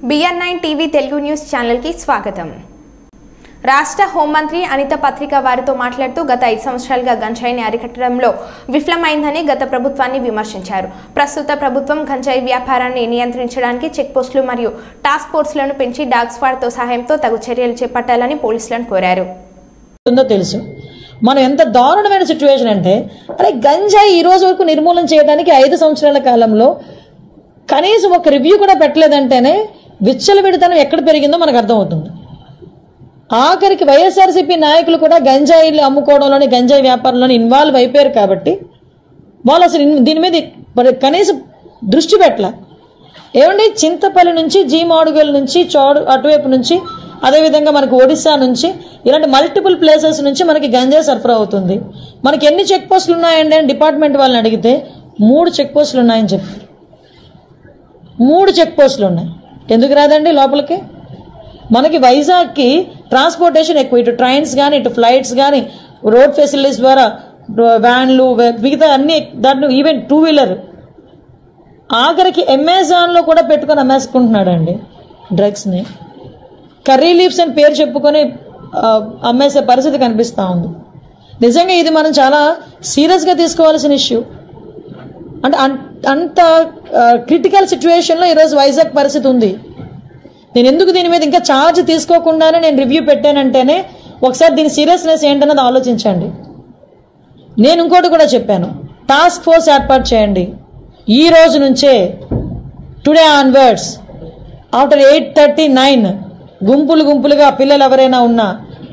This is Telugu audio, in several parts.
BN9 TV Telugu news channel కి స్వాగతం. రాష్ట్ర హోంమంత్రి అనిత పత్రిక వారితో మాట్లాడుతూ గత 5 సంవత్సరాలుగా గంజాయిని అరికట్టడంలో విఫలమైందని గత ప్రభుత్వాన్ని విమర్శించారు. ప్రస్తుత ప్రభుత్వం గంజాయి వ్యాపారాన్ని నియంత్రించడానికి చెక్ పోస్టులు మరియు టాస్క్ ఫోర్స్లను పెంచి డాగ్ స్క్వాడ్తో సహాయంతో తగు చర్యలు చేపట్టాలని పోలీసులను కోరారు. తెలుసు మనం ఎంత దారుణమైన సిచ్యువేషన్ అంటే అరే గంజాయి ఈ రోజు వరకు నిర్మూలన చేయడానికి 5 సంవత్సరాల కాలంలో కనీసం ఒక రివ్యూ కూడా పెట్టలేదంటేనే విచ్చలవిడితనం ఎక్కడ పెరిగిందో మనకు అర్థమవుతుంది. ఆఖరికి వైఎస్ఆర్సీపీ నాయకులు కూడా గంజాయిలు అమ్ముకోవడంలోని గంజాయి వ్యాపారంలోని ఇన్వాల్వ్ అయిపోయారు కాబట్టి వాళ్ళు అసలు దీని మీద కనీసం దృష్టి పెట్టలే. ఏమండి చింతపల్లి నుంచి జీమాడుగల్ నుంచి అటువైపు నుంచి అదేవిధంగా మనకు ఒడిశా నుంచి ఇలాంటి మల్టిపుల్ ప్లేసెస్ నుంచి మనకి గంజాయి సరఫరా అవుతుంది. మనకి ఎన్ని చెక్ పోస్టులు ఉన్నాయండి అని డిపార్ట్మెంట్ వాళ్ళని అడిగితే 3 చెక్ పోస్టులు ఉన్నాయని చెప్పారు. 3 చెక్ పోస్టులు ఉన్నాయి. ఎందుకు రాదండి లోపలికి? మనకి వైజాగ్కి ట్రాన్స్పోర్టేషన్ ఎక్కువ, ఇటు ట్రైన్స్ కానీ ఇటు ఫ్లైట్స్ కానీ రోడ్ ఫెసిలిటీస్ ద్వారా వ్యాన్లు మిగతా అన్ని దాంట్లో ఈవెన్ 2 వీలర్ ఆఖరికి అమెజాన్లో కూడా పెట్టుకొని అమ్మేసుకుంటున్నాడు అండి డ్రగ్స్ని. కర్రీ లీవ్స్ అని పేరు చెప్పుకొని అమ్మేసే పరిస్థితి కనిపిస్తూ ఉంది. నిజంగా ఇది మనం చాలా సీరియస్గా తీసుకోవాల్సిన ఇష్యూ. అంటే అంత క్రిటికల్ సిచ్యువేషన్లో ఈరోజు వైజాగ్ పరిస్థితి ఉంది. నేను ఎందుకు దీని మీద ఇంకా ఛార్జ్ తీసుకోకుండానే నేను రివ్యూ పెట్టానంటేనే ఒకసారి దీని సీరియస్నెస్ ఏంటన్నది ఆలోచించండి. నేను ఇంకోటి కూడా చెప్పాను, టాస్క్ ఫోర్స్ ఏర్పాటు చేయండి. ఈ రోజు నుంచే టుడే ఆన్వర్డ్స్ ఆఫ్టర్ 8:39 గుంపులుగా పిల్లలు ఎవరైనా ఉన్నా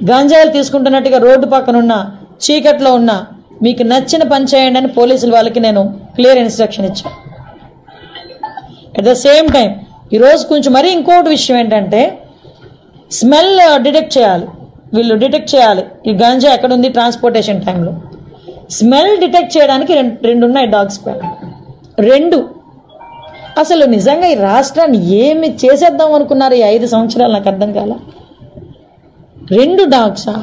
గంజాయిలు తీసుకుంటున్నట్టుగా రోడ్డు పక్కన ఉన్నా చీకట్లో ఉన్నా మీకు నచ్చిన పని చేయండి అని పోలీసుల వాళ్ళకి నేను క్లియర్ ఇన్స్ట్రక్షన్ ఇచ్చాను. అట్ ద సేమ్ టైం ఈరోజు కొంచెం మరీ ఇంకోటి విషయం ఏంటంటే స్మెల్ డిటెక్ట్ చేయాలి. వీళ్ళు డిటెక్ట్ చేయాలి ఈ గంజా ఎక్కడుంది ట్రాన్స్పోర్టేషన్ టైంలో. స్మెల్ డిటెక్ట్ చేయడానికి రెండు ఉన్నాయి డాగ్ స్క్వాడ్. 2 అసలు నిజంగా ఈ రాష్ట్రాన్ని ఏమి చేసేద్దాం అనుకున్నారు ఈ 5 సంవత్సరాలు నాకు అర్థం కాల. 2 డాగ్సా?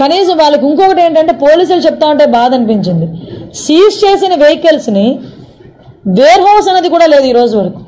కనీసం వాళ్ళకి ఇంకొకటి ఏంటంటే పోలీసులు చెప్తా ఉంటే బాధ అనిపించింది, సీజ్ చేసిన వెహికల్స్ని వేర్ హౌస్ అనేది కూడా లేదు ఈ రోజు వరకు.